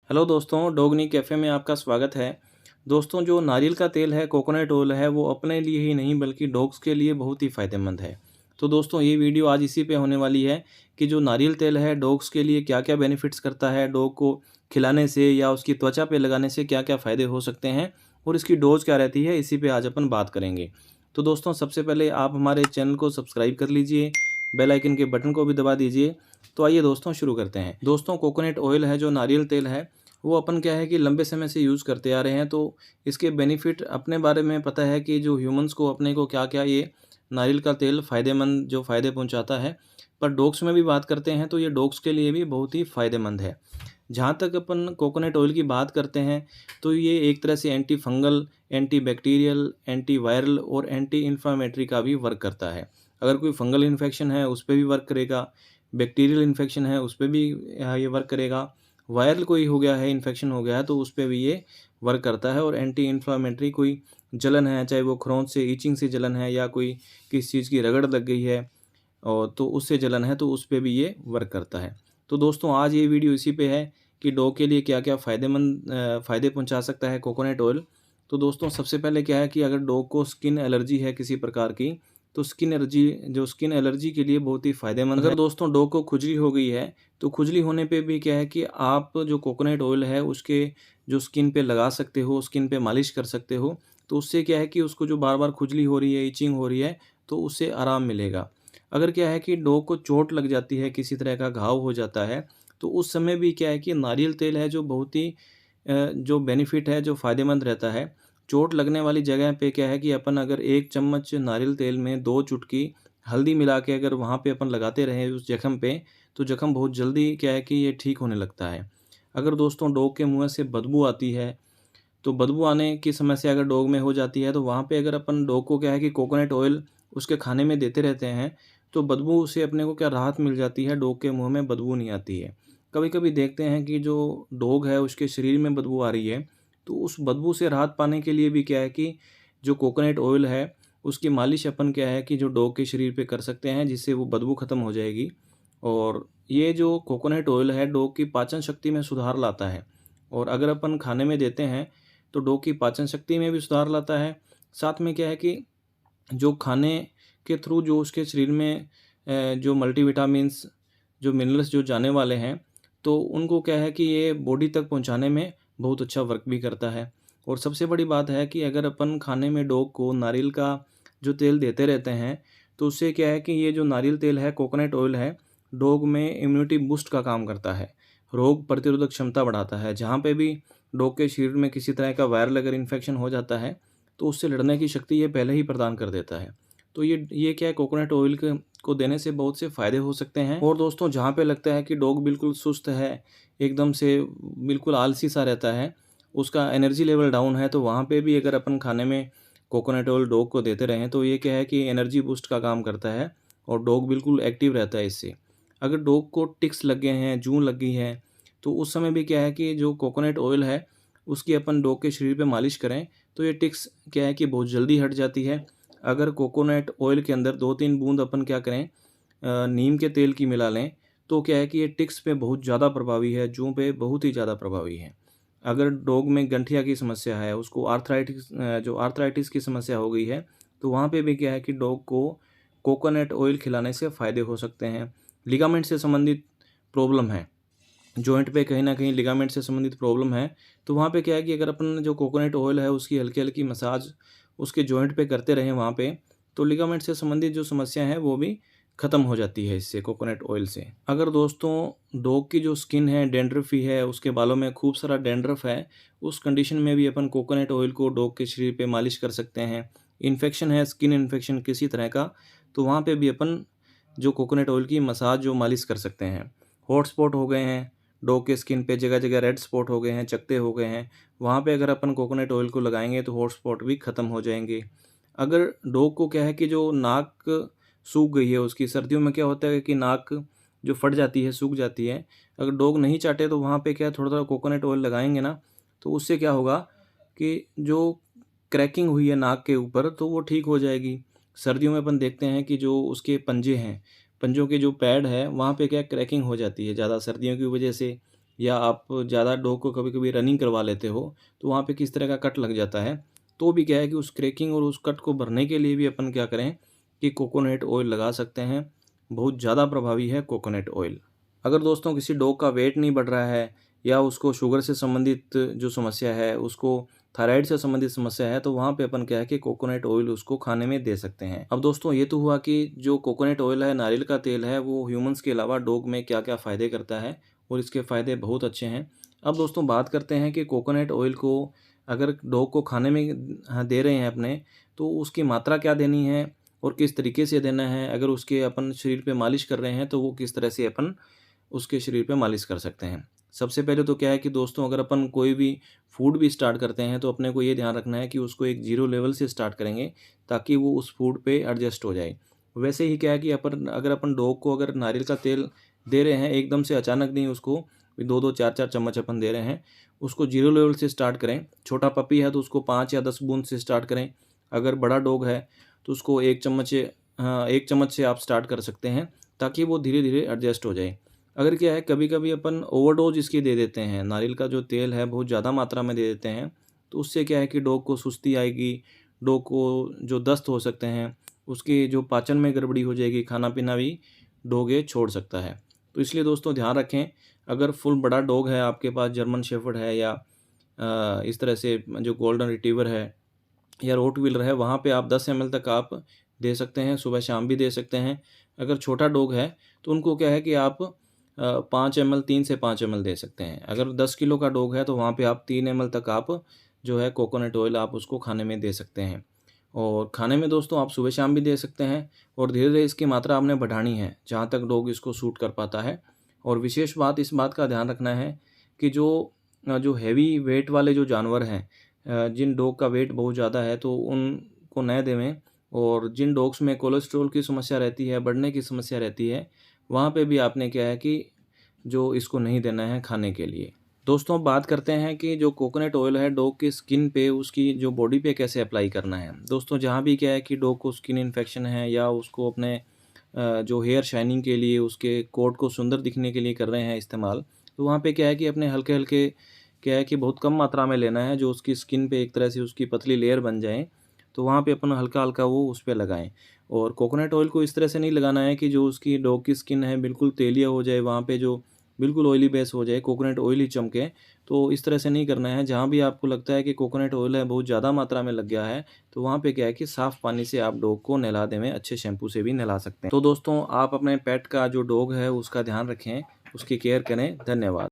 Hello दोस्तों, डोगनी cafe में आपका स्वागत है। दोस्तों, जो नारियल का तेल है, कोकोनट ऑयल है, वो अपने लिए ही नहीं बल्कि डॉग्स के लिए बहुत ही फ़ायदेमंद है। तो दोस्तों, ये वीडियो आज इसी पे होने वाली है कि जो नारियल तेल है, डॉग्स के लिए क्या-क्या बेनिफिट्स करता है, डॉग को खिलाने से या उसकी त्वचा पे लगाने से क्या-क्या फ़ायदे हो सकते हैं और इसकी डोज़ क्या रहती है, इसी पे आज अपन बात करेंगे। तो दोस्तों, सबसे पहले आप हमारे चैनल को सब्सक्राइब कर लीजिए, बेल आइकन के बटन को भी दबा दीजिए। तो आइए दोस्तों शुरू करते हैं। दोस्तों, कोकोनट ऑयल है, जो नारियल तेल है, वो अपन क्या है कि लंबे समय से यूज़ करते आ रहे हैं, तो इसके बेनिफिट अपने बारे में पता है कि जो ह्यूमन्स को अपने को क्या-क्या ये नारियल का तेल फ़ायदेमंद जो फ़ायदे पहुँचाता है। पर डॉग्स में भी बात करते हैं तो ये डॉग्स के लिए भी बहुत ही फ़ायदेमंद है। जहाँ तक अपन कोकोनट ऑयल की बात करते हैं तो ये एक तरह से anti fungal, anti bacterial, anti viral और एंटी इन्फ्लेमेटरी का भी वर्क करता है। अगर कोई फंगल इन्फेक्शन है उस पे भी वर्क करेगा, बैक्टीरियल इन्फेक्शन है उस पे भी ये वर्क करेगा, वायरल कोई हो गया है, इन्फेक्शन हो गया है तो उस पे भी ये वर्क करता है। और एंटी इन्फ्लेमेटरी कोई जलन है, चाहे वो खरोंच से ईचिंग से जलन है या कोई किसी चीज़ की रगड़ लग गई है और तो उससे जलन है तो उस पे भी ये वर्क करता है। तो दोस्तों, आज ये वीडियो इसी पे है कि डॉग के लिए क्या-क्या फ़ायदे पहुँचा सकता है कोकोनट ऑयल। तो दोस्तों, सबसे पहले क्या है कि अगर डॉग को स्किन एलर्जी है किसी प्रकार की, तो स्किन एलर्जी के लिए बहुत ही फ़ायदेमंद है। अगर दोस्तों डॉग को खुजली हो गई है, तो खुजली होने पे भी क्या है कि आप जो कोकोनट ऑयल है उसके जो स्किन पे लगा सकते हो, स्किन पे मालिश कर सकते हो। तो उससे क्या है कि उसको जो बार-बार खुजली हो रही है, इचिंग हो रही है, तो उससे आराम मिलेगा। अगर क्या है कि डॉग को चोट लग जाती है, किसी तरह का घाव हो जाता है, तो उस समय भी क्या है कि नारियल तेल है जो बहुत ही जो बेनिफिट है, जो फ़ायदेमंद रहता है। चोट लगने वाली जगह पे क्या है कि अपन अगर 1 चम्मच नारियल तेल में 2 चुटकी हल्दी मिला के अगर वहाँ पे अपन लगाते रहें उस जख्म पे, तो जख्म बहुत जल्दी क्या है कि ये ठीक होने लगता है। अगर दोस्तों डॉग के मुँह से बदबू आती है, तो बदबू आने की समस्या अगर डॉग में हो जाती है, तो वहाँ पे अगर अपन डॉग को क्या है कि कोकोनट ऑयल उसके खाने में देते रहते हैं, तो बदबू से अपने को क्या राहत मिल जाती है, डॉग के मुँह में बदबू नहीं आती है। कभी-कभी देखते हैं कि जो डॉग है उसके शरीर में बदबू आ रही है, तो उस बदबू से राहत पाने के लिए भी क्या है कि जो कोकोनट ऑयल है, उसकी मालिश अपन क्या है कि जो डॉग के शरीर पे कर सकते हैं, जिससे वो बदबू खत्म हो जाएगी। और ये जो कोकोनट ऑयल है, डॉग की पाचन शक्ति में सुधार लाता है और अगर अपन खाने में देते हैं, तो डॉग की पाचन शक्ति में भी सुधार लाता है। साथ में क्या है कि जो खाने के थ्रू जो उसके शरीर में जो मल्टीविटामिन्स, जो मिनरल्स जो जाने वाले हैं, तो उनको क्या है कि ये बॉडी तक पहुँचाने में बहुत अच्छा वर्क भी करता है। और सबसे बड़ी बात है कि अगर अपन खाने में डॉग को नारियल का जो तेल देते रहते हैं, तो उससे क्या है कि ये जो नारियल तेल है, कोकोनट ऑयल है, डॉग में इम्यूनिटी बूस्ट का काम करता है। रोग प्रतिरोधक क्षमता बढ़ाता है। जहाँ पे भी डॉग के शरीर में किसी तरह का वायरल अगर इन्फेक्शन हो जाता है, तो उससे लड़ने की शक्ति ये पहले ही प्रदान कर देता है। तो ये क्या है, कोकोनट ऑयल क को देने से बहुत से फ़ायदे हो सकते हैं। और दोस्तों, जहाँ पे लगता है कि डॉग बिल्कुल सुस्त है, एकदम से बिल्कुल आलसी-सा रहता है, उसका एनर्जी लेवल डाउन है, तो वहाँ पे भी अगर अपन खाने में कोकोनट ऑयल डॉग को देते रहें, तो ये क्या है कि एनर्जी बूस्ट का काम करता है और डॉग बिल्कुल एक्टिव रहता है इससे। अगर डॉग को टिक्स लग गए हैं, जूं लग गई है, तो उस समय भी क्या है कि जो कोकोनट ऑयल है, उसकी अपन डॉग के शरीर पे मालिश करें, तो ये टिक्स क्या है कि बहुत जल्दी हट जाती है। अगर कोकोनट ऑयल के अंदर 2-3 बूँद अपन क्या करें, नीम के तेल की मिला लें, तो क्या है कि ये टिक्स पे बहुत ज़्यादा प्रभावी है, जूं पे बहुत ही ज़्यादा प्रभावी है। अगर डॉग में गठिया की समस्या है, उसको जो आर्थराइटिस की समस्या हो गई है, तो वहाँ पे भी क्या है कि डॉग को कोकोनट ऑयल खिलाने से फ़ायदे हो सकते हैं। लिगामेंट से संबंधित प्रॉब्लम है, जॉइंट पे कहीं न कहीं लिगामेंट से संबंधित प्रॉब्लम है, तो वहाँ पे क्या है कि अगर अपन जो कोकोनट ऑयल है उसकी हल्की-हल्की मसाज उसके जॉइंट पे करते रहें वहाँ पे, तो लिगामेंट से संबंधित जो समस्या है वो भी ख़त्म हो जाती है इससे, कोकोनट ऑयल से। अगर दोस्तों डॉग की जो स्किन है डैंड्रफी है, उसके बालों में खूब सारा डैंड्रफ है, उस कंडीशन में भी अपन कोकोनट ऑयल को डॉग के शरीर पे मालिश कर सकते हैं। इन्फेक्शन है, स्किन इन्फेक्शन किसी तरह का, तो वहाँ पे भी अपन जो कोकोनट ऑयल की मसाज जो मालिश कर सकते हैं। हॉट स्पॉट हो गए हैं, डॉग के स्किन पे जगह-जगह रेड स्पॉट हो गए हैं, चकत्ते हो गए हैं, वहाँ पे अगर अपन कोकोनट ऑयल को लगाएँगे तो हॉट स्पॉट भी ख़त्म हो जाएँगे। अगर डॉग को क्या है कि जो नाक सूख गई है उसकी, सर्दियों में क्या होता है कि नाक जो फट जाती है, सूख जाती है, अगर डॉग नहीं चाटे तो वहाँ पे क्या है थोड़ा-थोड़ा कोकोनट ऑयल लगाएँगे ना, तो उससे क्या होगा कि जो क्रैकिंग हुई है नाक के ऊपर तो वो ठीक हो जाएगी। सर्दियों में अपन देखते हैं कि जो उसके पंजे हैं, पंजों के जो पैड है वहाँ पे क्या क्रैकिंग हो जाती है ज़्यादा सर्दियों की वजह से या आप ज़्यादा डॉग को कभी-कभी रनिंग करवा लेते हो, तो वहाँ पे किस तरह का कट लग जाता है। तो भी क्या है कि उस क्रैकिंग और उस कट को भरने के लिए भी अपन क्या करें कि कोकोनट ऑयल लगा सकते हैं। बहुत ज़्यादा प्रभावी है कोकोनट ऑयल। अगर दोस्तों किसी डॉग का वेट नहीं बढ़ रहा है या उसको शुगर से संबंधित जो समस्या है, उसको थायराइड से संबंधित समस्या है, तो वहाँ पे अपन क्या है कि कोकोनट ऑयल उसको खाने में दे सकते हैं। अब दोस्तों ये तो हुआ कि जो कोकोनट ऑयल है, नारियल का तेल है, वो ह्यूमन्स के अलावा डॉग में क्या-क्या फ़ायदे करता है और इसके फ़ायदे बहुत अच्छे हैं। अब दोस्तों बात करते हैं कि कोकोनट ऑयल को अगर डॉग को खाने में दे रहे हैं अपने, तो उसकी मात्रा क्या देनी है और किस तरीके से देना है। अगर उसके अपन शरीर पे मालिश कर रहे हैं, तो वो किस तरह से अपन उसके शरीर पे मालिश कर सकते हैं। सबसे पहले तो क्या है कि दोस्तों अगर अपन कोई भी फूड भी स्टार्ट करते हैं तो अपने को ये ध्यान रखना है कि उसको एक ज़ीरो लेवल से स्टार्ट करेंगे ताकि वो उस फूड पे एडजस्ट हो जाए। वैसे ही क्या है कि अपन डॉग को अगर नारियल का तेल दे रहे हैं एकदम से अचानक नहीं उसको 2-2 4-4 चम्मच अपन दे रहे हैं, उसको ज़ीरो लेवल से स्टार्ट करें। छोटा पपी है तो उसको 5 या 10 बूंद से स्टार्ट करें। अगर बड़ा डॉग है तो उसको 1 चम्मच से 1 चम्मच से आप स्टार्ट कर सकते हैं ताकि वो धीरे-धीरे एडजस्ट हो जाए। अगर क्या है कभी-कभी अपन ओवरडोज़ इसकी दे देते हैं, नारियल का जो तेल है बहुत ज़्यादा मात्रा में दे देते हैं, तो उससे क्या है कि डॉग को सुस्ती आएगी, डॉग को जो दस्त हो सकते हैं, उसकी जो पाचन में गड़बड़ी हो जाएगी, खाना-पीना भी डॉग ये छोड़ सकता है। तो इसलिए दोस्तों ध्यान रखें, अगर फुल बड़ा डॉग है आपके पास जर्मन शेफ़र्ड है या इस तरह से जो गोल्डन रिट्रीवर है या रोटवीलर है, वहाँ पे आप 10 एमएल तक आप दे सकते हैं, सुबह-शाम भी दे सकते हैं। अगर छोटा डॉग है, तो उनको क्या है कि आप 5 एमएल 3 से 5 एमएल दे सकते हैं। अगर 10 किलो का डॉग है, तो वहाँ पे आप 3 एमएल तक आप जो है कोकोनट ऑयल आप उसको खाने में दे सकते हैं। और खाने में दोस्तों आप सुबह-शाम भी दे सकते हैं और धीरे-धीरे इसकी मात्रा आपने बढ़ानी है, जहाँ तक डॉग इसको सूट कर पाता है। और विशेष बात इस बात का ध्यान रखना है कि जो हेवी वेट वाले जो जानवर हैं, जिन डॉग का वेट बहुत ज़्यादा है तो उनको न देवें। और जिन डॉग्स में कोलेस्ट्रॉल की समस्या रहती है, बढ़ने की समस्या रहती है, वहाँ पे भी आपने क्या है कि जो इसको नहीं देना है खाने के लिए। दोस्तों अब बात करते हैं कि जो कोकोनट ऑयल है डॉग की स्किन पे, उसकी जो बॉडी पे कैसे अप्लाई करना है। दोस्तों जहाँ भी क्या है कि डॉग को स्किन इन्फेक्शन है या उसको अपने जो हेयर शाइनिंग के लिए, उसके कोट को सुंदर दिखने के लिए कर रहे हैं इस्तेमाल, तो वहाँ पे क्या है कि अपने हल्के-हल्के क्या है कि बहुत कम मात्रा में लेना है, जो उसकी स्किन पे एक तरह से उसकी पतली लेयर बन जाए, तो वहाँ पे अपन हल्का-हल्का वो उस पे लगाएँ। और कोकोनट ऑयल को इस तरह से नहीं लगाना है कि जो उसकी डॉग की स्किन है बिल्कुल तेलिया हो जाए, वहाँ पे जो बिल्कुल ऑयली बेस हो जाए, कोकोनट ऑयल ही चमके, तो इस तरह से नहीं करना है। जहाँ भी आपको लगता है कि कोकोनट ऑयल है बहुत ज़्यादा मात्रा में लग गया है, तो वहाँ पे क्या है कि साफ़ पानी से आप डॉग को नहला देवें, अच्छे शैम्पू से भी नहला सकते हैं। तो दोस्तों आप अपने पेट का जो डॉग है उसका ध्यान रखें, उसकी केयर करें। धन्यवाद।